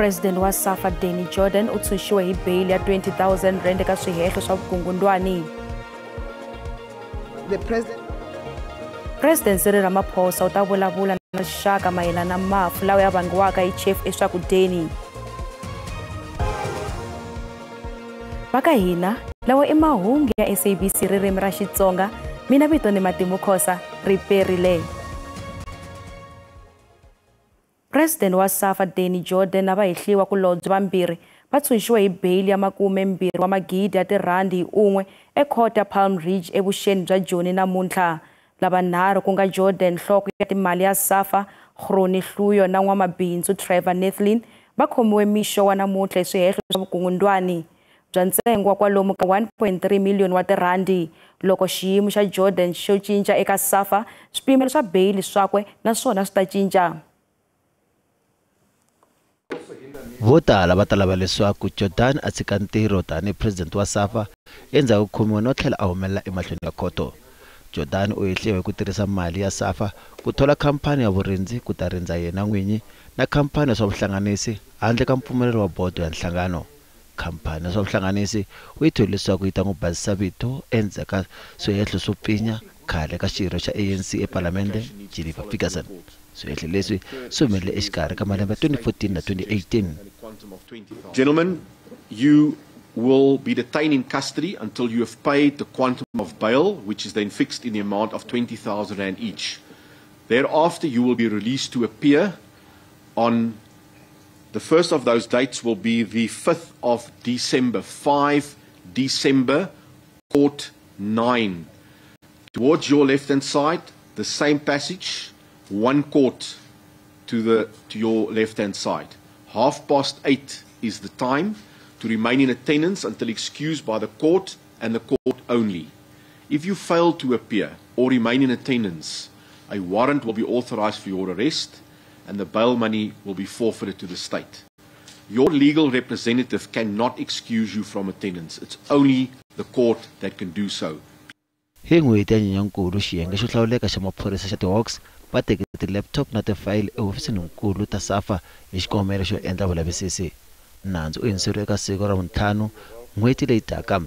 President wa SAFA Danny Jordan utshunxiwe hi bail ya 20,000 rand eka swihehlo swa vukungundwani. The President Cyril Ramaphosa uta vulavula na rixaka mayelana na mafu lawa ya vangiwaka hi chefu eswakudyeni. Vaka hina lawa i mahungu ya SABC ririmi ra Xitsonga, mina vito ni Matimukhosa riperile. President wa SAFA Danny Jordan na vahehliwa kulobye vambirhi va tshunxiwe hi bail ya 20 wa magidi ya tirhandi hi un'we ekhoto ya Palm Ridge evuxeni bya Joni namuntlha. Lavanharhu ku nga Jordan nhloko ya timali ya SAFA, Groni Hluyo na n'wamabindzu Trevor Nethlin va khomiwe mixo wa namuntlha hi swihehlo swa vukungundwani bya ntsengo wa kwalomu ka 1.3 million wa tirhandi loko xiyimo xa Jordan xo cinca eka SAFA swipimelo swa bail swakwe naswona swi ta cinca. Votala va ta lava leswaku Jordan a tshika ntirho tanihi president wa SAFA endzhaku ka khomiwa no tlhela a humelela emahlweni ya khoto. Jordan u hehliwe hi ku tirhisa mali ya SAFA ku thola khampani ya vurindzi ku ta rindza yena n'winyi na khampani ya swa vuhlanganisi handle ka mpfumelelo wa bodo ya nhlangano. Khampani ya swa vuhlanganisi u yi thole leswaku yi ta n'wi basisa vito endzhaku ka swihehlo swo pfinya khale ka xirho xa ANC ePalamende Jennifer Ferguson. Swihehlo leswi swi humelele exikarhi ka malembe 2014 na 2018. Gentlemen, you will be detained in custody until you have paid the quantum of bail, which is then fixed in the amount of 20,000 rand each. Thereafter, you will be released to appear on the first of those dates will be the 5th of December, 5 December, Court 9. Towards your left-hand side, the same passage, one court to your left-hand side. 8:30 is the time to remain in attendance until excused by the court and the court only. If you fail to appear or remain in attendance, a warrant will be authorized for your arrest and the bail money will be forfeited to the state. Your legal representative cannot excuse you from attendance. It's only the court that can do so. Hi n'hweti ya Nyenyankulu xiyenge xo hlawuleka xa maphorisa xa ti-Hawks va teke ti-laptop na ti-file ehofisinkulu ta SAFA hi xikombelo xo endla vulavisisi. Nandzu u yingiseriwe eka siku ra Vuntlhanu n'hweti leyi taka.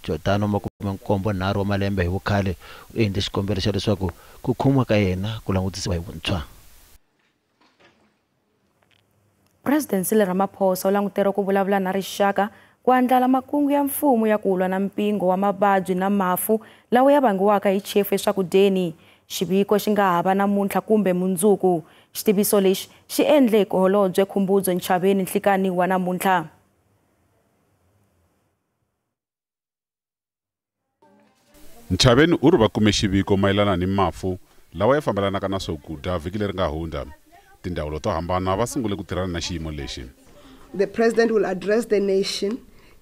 Jordan wa 73 wa malembe hi vukhale u endle xikombelo xa leswaku ku khomiwa ka yena ku langutisiwa hi vuntshwa. President Cyril Ramaphosa u languteriwe ku vulavula na rixaka ku andlala makungu ya mfumo ya ku lwa na mpingo wa mavabyi na mafu lawa ya vangiwaka hi chefu eswakudyeni. Xiviko xi nga hava namuntlha kumbe mundzuku. Xitiviso lexi xi endle hi Holobye Khumbudzo Ntshavheni nhlikani wa namuntlha. Ntshavheni u ri va kume xiviko mayelana ni mafu lawa ya fambelanaka na swakudya vhiki leri nga hundza. Tindawulo to hambana va sungule ku tirhana na xiyimo lexi. The president will address the nation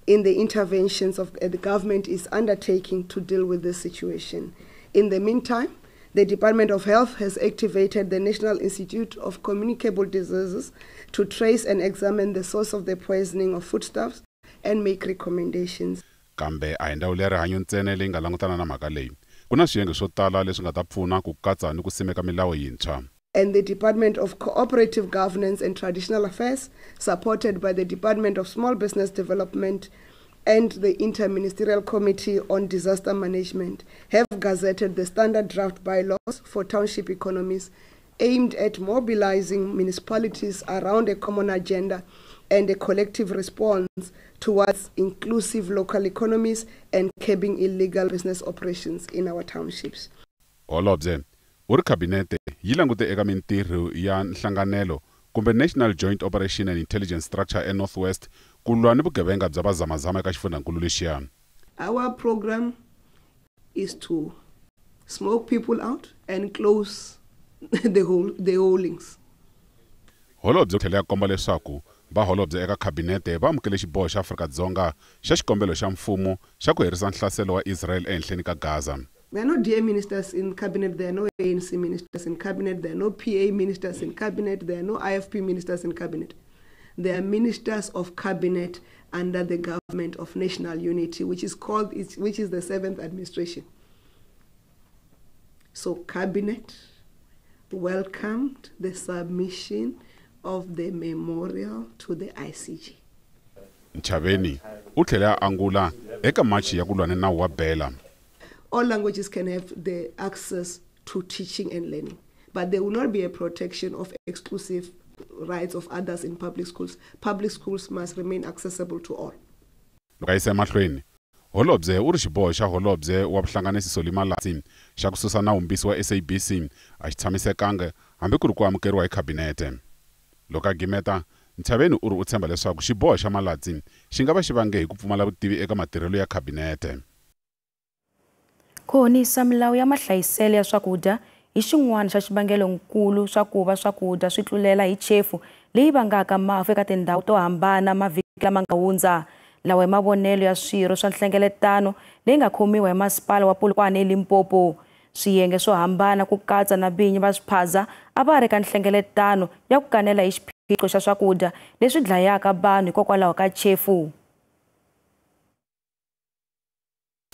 in the interventions of the government is undertaking to deal with this situation. In the meantime, the Department of Health has activated the National Institute of Communicable Diseases to trace and examine the source of the poisoning of foodstuffs and make recommendations. Kambe a hi ndawulo ya rihanyo ntsena leyi nga langutana na mhaka leyi. Ku na swiyenge swo tala leswi nga ta pfuna ku katsa ni ku simeka milawu yintshwa. And the Department of Cooperative Governance and Traditional Affairs, supported by the Department of Small Business Development and the Interministerial Committee on Disaster Management, have gazetted the standard draft bylaws for township economies aimed at mobilizing municipalities around a common agenda and a collective response towards inclusive local economies and curbing illegal business operations in our townships. Holobye, uri kabinete yi langute eka mintirho ya nhlanganelo kumbe National Joint Operation and Intelligence Structure Northwest ku lwa ni vugevenga bya vazamazama eka xifundzankulu lexiya. Our program is to smoke people out and close the holdings. Holobye u tlhela ya komba leswaku vaholobye eka kabinete va amukele xiboho xa Afrika-Dzonga xa xikombelo xa mfumo xa ku herisa nhlaselo wa Israel ehenhleni ka Gaza. There are no DA ministers in cabinet, there are no ANC ministers in cabinet, there are no PA ministers in cabinet, there are no IFP ministers in cabinet. There are ministers of cabinet under the government of national unity, which is the 7th administration. So cabinet welcomed the submission of the memorial to the ICJ. Nchaveni u tlhele a angula eka machi ya ku lwa ni nawu wa bela. All languages can have the access to teaching and learning, but there will not be a protection of exclusive rights of others in public schools. Public schools must remain accessible to all. Loko yisa mahlweni holobye u ri xiboho xa holobye wa vuhlanganisi Solimalatsi xa ku susa nawumbisi wa SABC a xi tshamisekanga hambi ku ri ku amukeriwa hi khabinete. Loko a gimeta Nchaveni u ri u tshemba leswaku xiboho xa Malatsi xi nga va xi vange hi ku pfumala vutivi eka matirhelo ya khabinete. Ku honisa milawu ya mahlayiselo ya swakudya hi xin'wana xa xivangelonkulu swa ku va swakudya swi tlulela hi chefu leyi vangaka mafu eka tindhawu to hambana mavhiki lama nga hundza. Lawa hi mavonelo ya swirho swa nhlengeletano leyi nga khomiwa hi masipala wa Polokwane eLimpopo. Swiyenge swo hambana ku katsa na vinyi va swiphaza a va ri ka nhlengeletano ya ku kanela hi xiphiqo xa swakudya leswi dlayaka vanhu hikokwalaho ka chefu.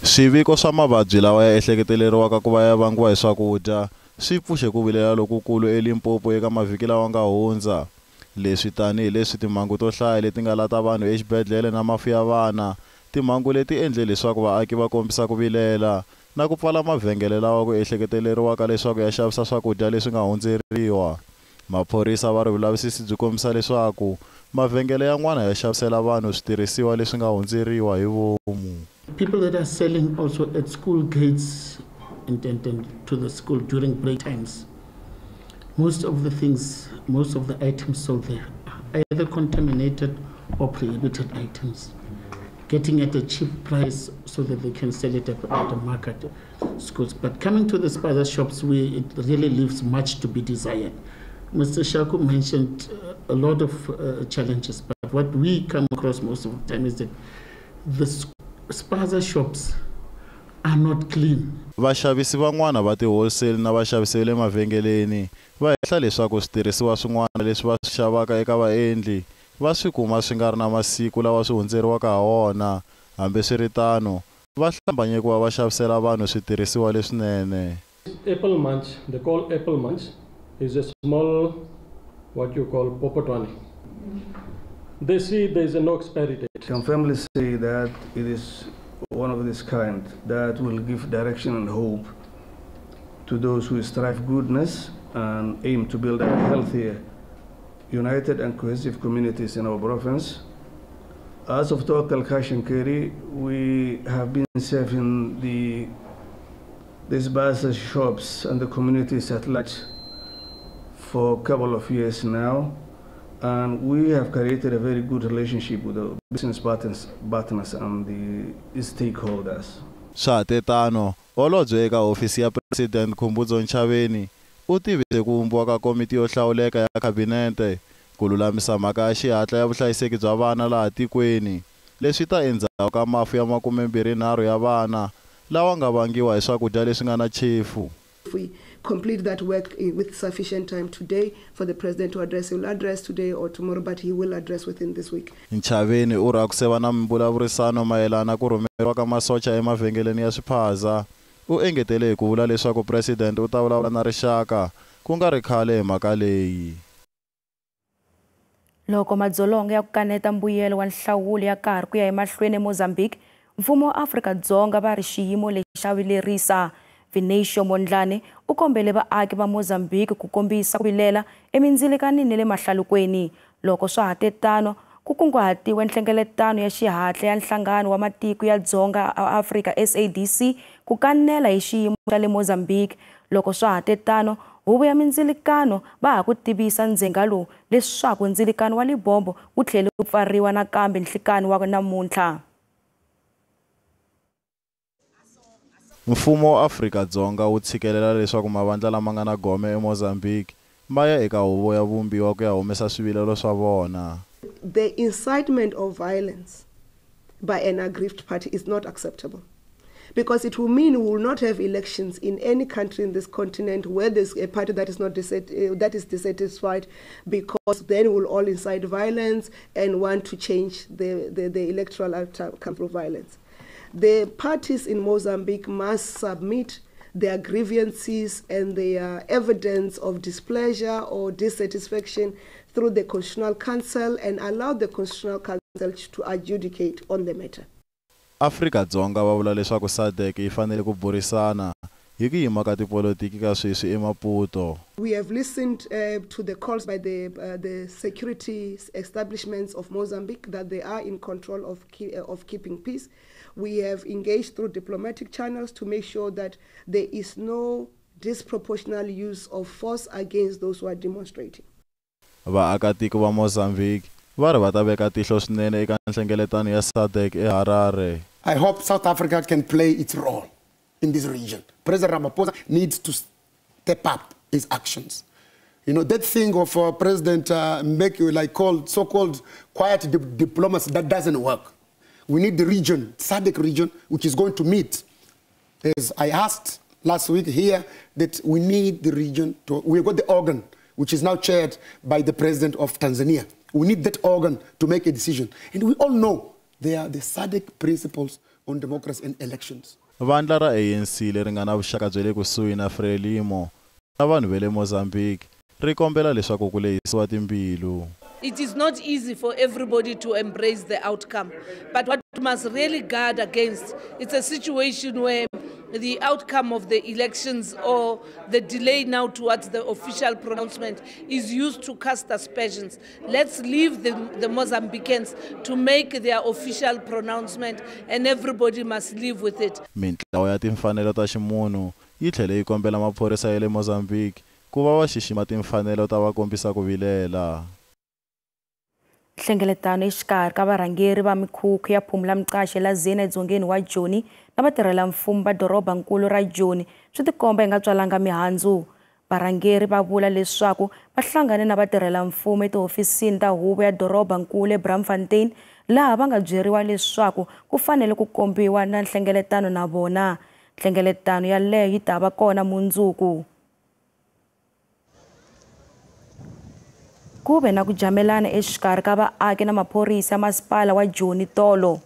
Swiviko swa mavabyi lawa ya ehleketeleriwaka ku va ya vangiwa hi swakudya swi pfuxe ku vilela lokukulu eLimpopo eka mavhiki lawa nga hundza. Leswi tanihi leswi timhangu to hlaya leti nga lata vanhu exibedhlele na mafu ya vana, timhangu leti endle leswaku vaaki va kombisa ku vilela na ku pfala mavhengele lawa ku ehleketeleriwaka leswaku ya xavisa swakudya leswi nga hundzeriwa. Maphorisa va ri vulavisisi byi kombisa leswaku mavhengele yan'wana ya xavisela vanhu switirhisiwa leswi nga hundzeriwa hi vomu. People that are selling also at school gates and to the school during break times. Most of the items sold there are either contaminated or prohibited items, getting at a cheap price so that they can sell it at the market schools. But coming to the spaza shops, it really leaves much to be desired. Mr. Shaku mentioned a lot of challenges, but what we come across most of the time is that the spaza shops are not clean. Vaxavisi van'wana va ti wholesale na vaxavisi le mavhengeleni va hehla leswaku switirhisiwa swin'wana leswi va swi xavaka eka vaendli va swi kuma swi nga ri na masiku lawa swi hundzeriwaka ha wona. Hambi swi ri tano va hlambanye ku va va xavisela vanhu switirhisiwa leswinene. Apple munch, they call apple munch, is a small, what you call popotwane. They see there is no expiry date. Can family say that it is one of this kind that will give direction and hope to those who strive goodness and aim to build a healthier, united and cohesive communities in our province. As of Tawakal Cash and Carry, we have been serving these bazaar shops and the communities at large for a couple of years now. And we have created a very good relationship with the business partners and the stakeholders. Swatetano, holobye eka ofisi ya President Khumbudzo Nchaveni u tivise ku vumbiwa ka komiti yo hlawuleka ya khabinete ku lulamisa mhaka ya xihatla ya vuhlayiseki bya vana laha tikweni. Leswi ta endzhaku ka mafu ya 23 ya vana lawa nga vangiwa hi swakudya leswi nga na chefu. We complete that work with sufficient time today for the president to address. He will address today or tomorrow, but he will address within this week. Nchaveni u ra ku seva na mbulavurisano mayelana ku rhumeriwa ka masocha emavhengeleni ya swiphaza. U engetele hi ku vula leswaku president u ta vulavula na rixaka ku nga ri khale hi mhaka leyi. Loko madzolonga ya ku kaneta mbuyelo wa nhlawulo ya karhi ku ya emahlweni eMozambique, mfumo wa Afrika-Dzonga va ri xiyimo lexi xa vilerisa. Vinacio Mondlane u kombele vaaki va Mozambique ku kombisa ku vilela emindzilikanini le mahlalukweni. Loko swa ha tetano ku kunguhatiwe nhlengeletano ya xihatla ya nhlangano wa matiko ya Dzonga a Afrika SABC ku kanela hi xiyimo xa le Mozambique. Loko swa ha tetano huvo ya mindzilikano va ha ku tivisa ndzhenga lowu leswaku ndzilikano wa Libombo wu tlhele ku pfariwa nakambe nhlikani wa namuntlha. Mfumo wa Afrika-Dzonga wu tshikelela leswaku mavandla lama nga na gome eMozambique ma ya eka huvo ya vumbiwa ku ya humesa swivilelo swa vona. The incitement of violence by an aggrieved party is not acceptable, because it will mean we will not have elections in any country in this continent where there's a party that is not dissatisfied, because then we'll all incite violence and want to change the electoral outcome through violence. The parties in Mozambique must submit their grievances and their evidence of displeasure or dissatisfaction through the Constitutional Council and allowed the Constitutional Council to adjudicate on the matter. Afrika-Dzonga va vula leswaku SADC yi fanele ku burisana hi ku yima ka tipolitiki ka sweswi eMaputo. We have listened to the calls by the security establishments of Mozambique that they are in control of keeping peace. We have engaged through diplomatic channels to make sure that there is no disproportionate use of force against those who are demonstrating. Vaakatiko va Mozambique va ri va ta veka tihlo swinene eka nhlengeletano ya SADC eHarare. I hope South Africa can play its role in this region. President Ramaphosa needs to step up his actions. You know, that thing of President so-called quiet diplomacy, that doesn't work. We need the region, SADC region, which is going to meet. As I asked last week here, that we need the region to, we've got the organ, which is now chaired by the President of Tanzania. We need that organ to make a decision. And we all know they are the SADC principles on democracy and elections. Vandla ra ANC leri nga na vuxaka bya le kusuhi na Frelimo na vanhu va le Mozambique ri kombela leswaku ku lehisiwa timbilu. It is not easy for everybody to embrace the outcome, but what we must really guard against, it's a situation where the outcome of the elections or the delay now towards the official pronouncement is used to cast aspersions. Let's leave the Mozambicans to make their official pronouncement, and everybody must live with it. Mintlawa ya timfanelo ta ximunhu yi tlhele yi kombela maphorisa ya le Mozambique ku va xixima timfanelo ta vakombisa ku vilela. Nhlengeletano exikarhi ka varhangeri va mikhukhu ya Phumula Mqashe la Zeni edzongeni wa Joni na vatirhela mfumo va dorobankulu ra Joni swi tikomba yi nga tswalanga mihandzu. Varhangeri va vula leswaku va hlangane na vatirhela mfumo etihofisini ta huvo ya dorobankulu eBramfontein laha va nga byeriwa leswaku ku fanele ku kombiwa na nhlengeletano na vona. Nhlengeletano yaleyo yi ta va kona mundzuku. Kube na ku jamelana exikarhi ka vaaki na maphorisa masipala wa Joni tolo.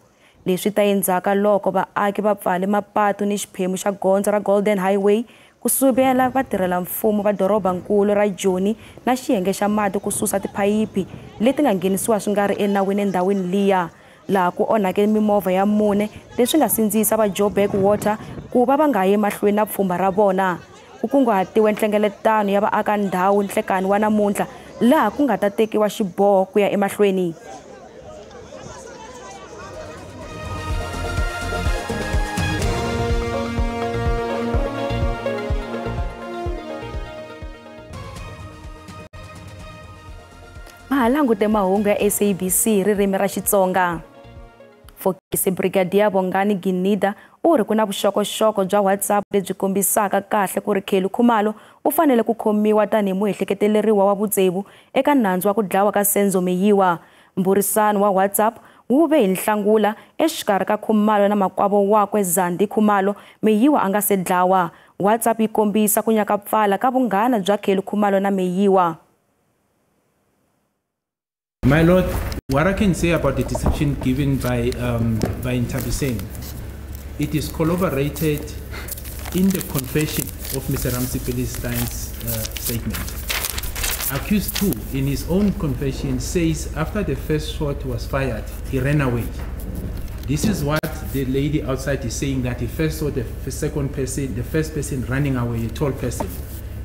Leswi ta endzhaku loko vaaki va pfale mapatu ni xiphemu xa gondzo ra Golden Highway ku subela vatirhela mfumo va dorobankulu ra Joni na xiyenge xa mati ku susa tiphayipi leti nga nghenisiwa swi nga ri enawini endhawini liya laha ku onhake mimovha ya mune leswi nga sindzisa va Joburg Water ku va nga yi mahlweni na pfhumba ra vona. Ku kunguhatiwe nhlengeletano ya vaaka ndhawu nhlekani wa namuntlha laha ku nga ta tekiwa xiboho ku ya emahlweni. Mahalangute mahungu ya SABC ririmi ra Xitsonga. Fokisi Brigadier Bongani Ginida u ri ku na vuxokoxoko bya WhatsApp lebyi kombisaka kahle ku ri Khelu Khumalo u fanele ku khomiwa tanihi muehleketeleriwa wa vutsevu eka nandzu wa ku dlawa ka Senzo Meyiwa. Mburisano wa WhatsApp wu ve hi Nhlangula exikarhi ka Khumalo na makwavo wakwe Zandi Khumalo Meyiwa a nga se dlawa. WhatsApp yi kombisa ku nyaka pfala ka vunghana bya Khelu Khumalo na Meyiwa. My Lord, what I can say about the description given by Ntabiseng, it is corroborated in the confession of Mr. Ramsey-Philistein's statement. Accused 2, in his own confession, says after the first shot was fired, he ran away. This is what the lady outside is saying, that he first saw the first person running away, a tall person.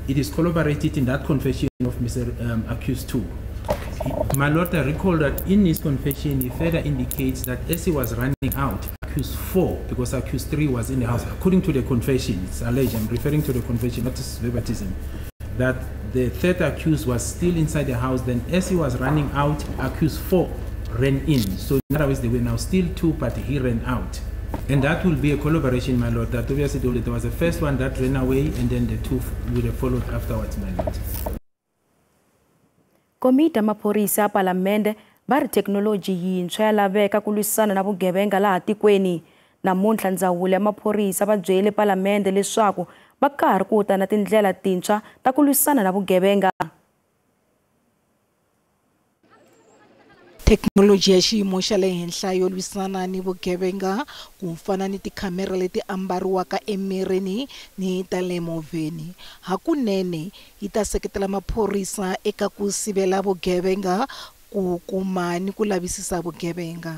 It is corroborated in that confession of Mr. Accused 2. My Lord, I recall that in his confession, he further indicates that as he was running out, accused 4, because accused 3 was in the house, according to the confession, it's alleged, I'm referring to the confession, not to verbatim, that the third accused was still inside the house. Then as he was running out, accused 4 ran in. So in other words, they were now still 2, but he ran out. And that will be a collaboration, my Lord, that obviously there was the first one that ran away, and then the 2 would have followed afterwards, my Lord. Komiti ya maphorisa ya Palamende va ri thekinoloji yintshwa ya laveka ku lwisana na vugevenga laha tikweni. Namuntlha ndzawulo ya maphorisa va byele Palamende leswaku va karhi ku ta na tindlela tintshwa ta ku lwisana na vugevenga. Technology ya xiyimo xa le henhla yo lwisana ni vugevenga ku fana ni tikhamera leti ambariwaka emirini ni ta le movheni hakunene yi ta seketela maphorisa eka ku sivela vugevenga ku kuma ni ku lavisisa vugevenga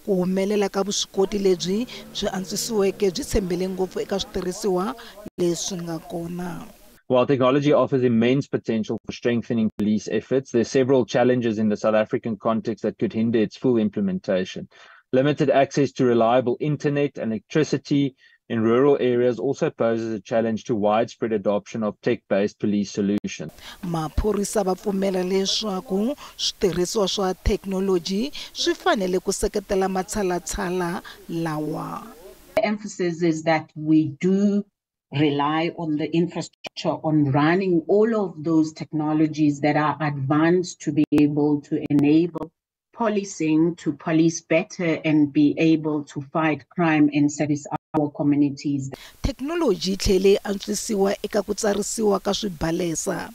ku humelela ka vuswikoti lebyi byi antswisiweke byi tshembele ngopfu eka switirhisiwa leswi nga kona. While technology offers immense potential for strengthening police efforts, there are several challenges in the South African context that could hinder its full implementation. Limited access to reliable internet and electricity in rural areas also poses a challenge to widespread adoption of tech-based police solutions. Maphorisa va pfumela leswaku switirhisiwa swa technology swi fanele ku seketela matshalatshala lawa. The emphasis is that we do rely on the infrastructure, on running all of those technologies that are advanced to be able to enable policing to police better and be able to fight crime and service our communities. Technology tlhele antswisiwa eka ku tsarisiwa ka swibalesa.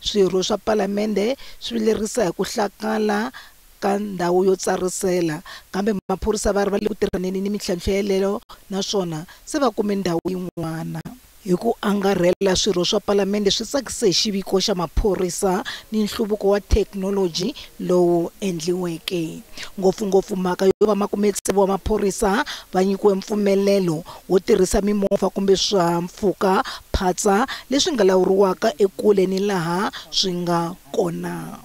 Swirho swa palamende swi lerisa hi ku hlakala ka ndhawu yo tsarisela kambe maphorisa va ri va le ku tirhaneni ni mintlhantlho naswona se va kume ndhawu yin'wana. Hi ku angarhela swirho swa palamende swi tsakise hi xiviko xa maphorisa ni nhluvuko wa technology lowu endliweke ngopfungopfu mhaka yo va makumetsevu wa maphorisa va nyikiwe mpfumelelo wo tirhisa mimovha kumbe swihahampfhuka phatsa leswi nga lawuriwaka ekule ni laha swi nga kona.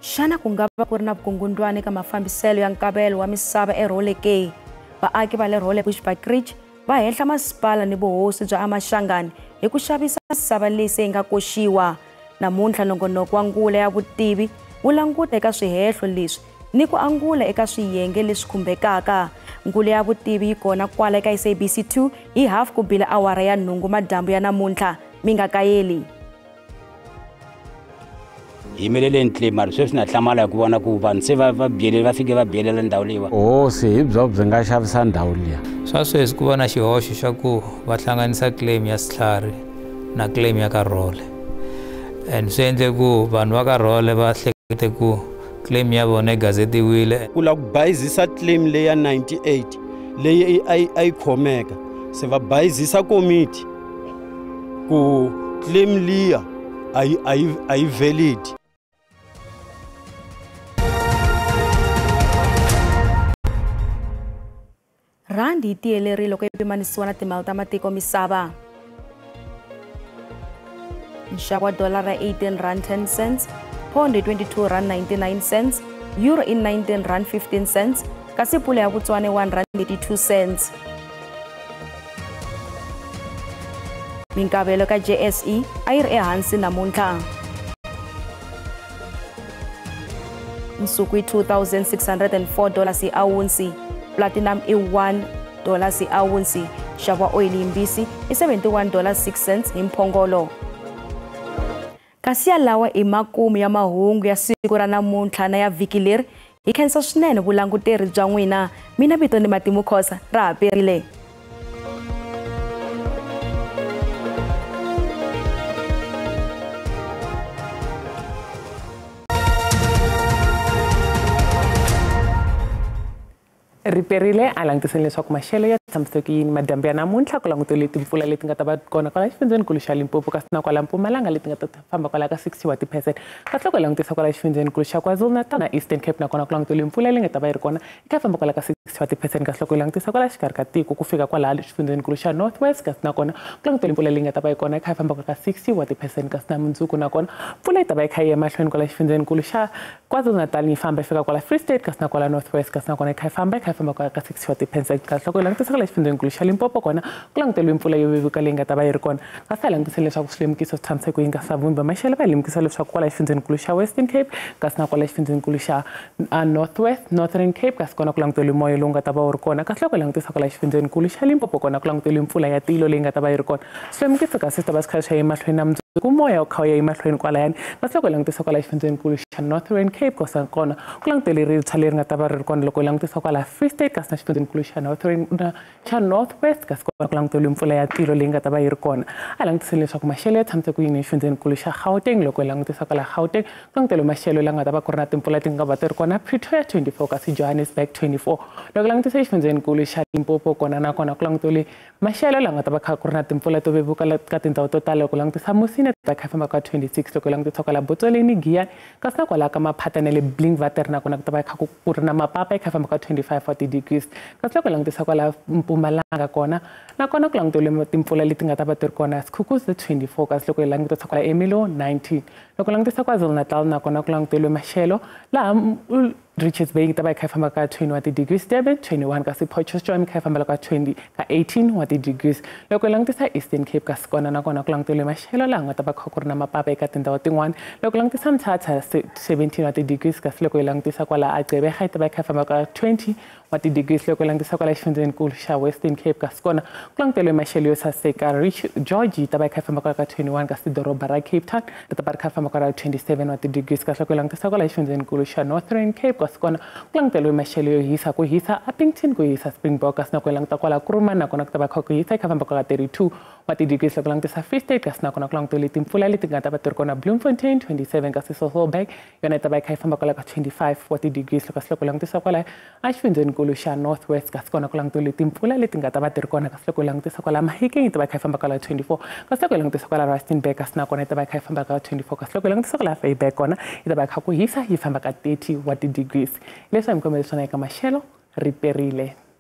Xana ku nga va ku ri na vukungundwani eka mafambiselo ya nkavelo wa misava eRole ke? Vaaki va le Role Bushbuckridge va henhla masipala ni vuhosi bya Amaxangani hi ku xavisa misava leyi se nga koxiwa. Namuntlha nongonoko wa ngula ya vutivi wu languta eka swihehlo leswi ni ku angula eka swiyenge leswi khumbekaka. Ngula ya vutivi yi kona kwala eka SABC 2 hi 8:30 ya nhungu madyambu ya namuntlha. Mi nga kayeli. Yimelele ntle mari sweswi na hlamala ku vona ku vanhu se va byelela va fike va byelela ndhawu leyi. Se hi byi nga xavisa ndhawu liya. Swa sweswi ku va na xihoxo xa ku va hlanganisa claim ya Sitlhari na claim ya ka Role. And swi endle ku vanhu va ka Role va hlekete ku claim ya vona gazetiwile. Ku la ku bayizisa claim leyi ya 98 leyi ai khomeka. Se va bayizisa committee ku claim liya ai valid. Randi yi tiyelerile loko yi pimanisiwa na timali ta matiko misava. Nxavo wa dolara 18 rand 10 cents, pound 22 rand 99 cents, euro in 19 rand 15 cents, kasi pula ya Botswana 1 rand 82 cents. Minkavelo ka JSE a yi ri ehansi namuntlha. Nsuku i $2,604 hi awunsi. Platinum i $1 hi awunsi. Nxavo wa oil yimbisi i $71.06 hi mphongolo. Kasi yalawa i makumu ya mahungu ya siku ra namuntlha na ya vhiki leri hi khensa swinene vulanguteri bya n'wina. Mina vito ni Matimu Khosa ra ha perile. Riperile a langutiseni leswaku maxelo ya tshamiseke yini madyambu ya namuntlha ku langutele timpfula leti nga ta va kona kwala xifundzeninkulu xa Limpopo kasi na kwala Mpumalanga leti nga ta famba kwala ka 60%. Kasi loko langutisa kwala xifundzeninkulu xa KwaZulu-Natal na Eastern Cape na kona ku langutele mpfula leyi nga ta va yi ri kona yi ta famba kwala ka 60%. Kasi loko langutisa kwala xikarhi ka tiko ku fika kwala xifundzeninkulu xa North West kasi na kona ku langutele mpfula leyi nga ta va yi kona yi kha yi famba kwala ka 60%. Kasi na mundzuku na kona mpfula yi ta va yi kha yi ya mahlweni kwala xifundzeninkulu xa KwaZulu-Natal yi famba yi fika kwala Free State kasi na kwala North West kasi na kona yi kha yi famba kwala ka 60%. Kasi loko langutisa kwala xifundzeninkulu xa Limpopo kona ku languteliwe mpfula yo vevuka leyi nga ta va yi ri kona. Kasi langutisa leswaku swilemukiso swi tshamiseke yi nga savumba maxelo va lemukisa leswaku kwala xifundzeninkulu xa Western Cape kasi na kwala xifundzeninkulu xa North West Northern Cape kasi kona ku languteliwe moya lowu nga ta va wu ri kona. Kasi loko langutisa kwala xifundzeninkulu xa Limpopo kona ku languteliwe mpfula ya tilo leyi nga ta va yi ri kona. Swilemukiso kasi swi ta va swi kha swi ya emahlweni na kumoya ukhaya emahlweni kwalayani kasi loko langutisa kwala xifundzeninkulu xa Northern Cape kosa kona ku langutele ritshwa leri nga ta va ri kona loko langutisa kwala Free State kasi na xifundzeninkulu xa Northwest kasi kona ku langutele mpfula ya tilo leyi nga ta va yi ri kona a langutiseni leswaku maxelo ya tshamise ku yini xifundzeninkulu xa Gauteng loko langutisa kwala Gauteng ku langutele maxelo la nga ta va ku ri na timpfula ti nga va ti ri kona Pretoria 24 kasi Johannesburg 24 loko langutisa xifundzeninkulu xa Limpopo kona na kona ku langutele maxelo la nga ta va kha ku ri na timpfula to vevuka ka tindhawu to tala loko langutisa Musina ta kha famba ka 26 loko langutisa kwala Botsholeni Giyani kasi na kwala ka Maphata na le Blingwater na kona ku ta va kha ku ri na mapapa kha famba ka 25 wa degrees kasi loko langutisa kwala Mpumalanga kona na kona ku langutele timpfula leti nga ta va ti ri kona Skukuza 24 kasi loko langutisa kwala Emilo 19 loko langutisa KwaZulu Natal na kona ku langutele maxelo laha Richards Bay ta va kha famba ka 20 wa degrees Durban 21 kasi Potchefstroom kha famba ka 18 wa degrees loko langutisa Eastern Cape kasi kona na kona ku langutele maxelo laha nga ta va kha ku ri na mapapa eka tindhawu tin'wana loko langutisa Mthatha 17 wa degrees kasi loko langutisa kwala Gqeberha ta va kha famba ka 20 wa degrees loko langutisa kwala xifundzeninkulu xa Western Cape kasi kona ku langutele maxelo yo saseka George ta va kha famba ka 21 kasi doroba ra Cape Town ta va kha famba ka 27 wa degrees kasi loko langutisa kwala xifundzeninkulu xa Northern Cape kasi kona ku langutele maxelo yo hisa ku hisa Upington ku hisa Springbok kasi na ku languta kwala Kuruma na kona ku ta va kha ku hisa kha famba ka 32 wa degrees loko langutisa Free State kasi na kona ku langutele timpfula leti nga ta va ti ri kona Bloemfontein 27 kasi Sasolburg yona ta va kha famba kwala ka 25 wa degrees loko langutisa kwala a xifundzeninkulu xa Northwest kasi kona ku langutele timpfula leti nga ta va ti ri kona kasi loko langutisa kwala Mahikeng ta va kha famba kwala 24 kasi loko langutisa kwala Rustenburg kasi na kona ta va kha famba ka 24 kasi loko langutisa kwala Vryburg kona ta va kha ku hisa yi famba ka 30 wa degrees leswi mikombelo swona eka maxelo riperile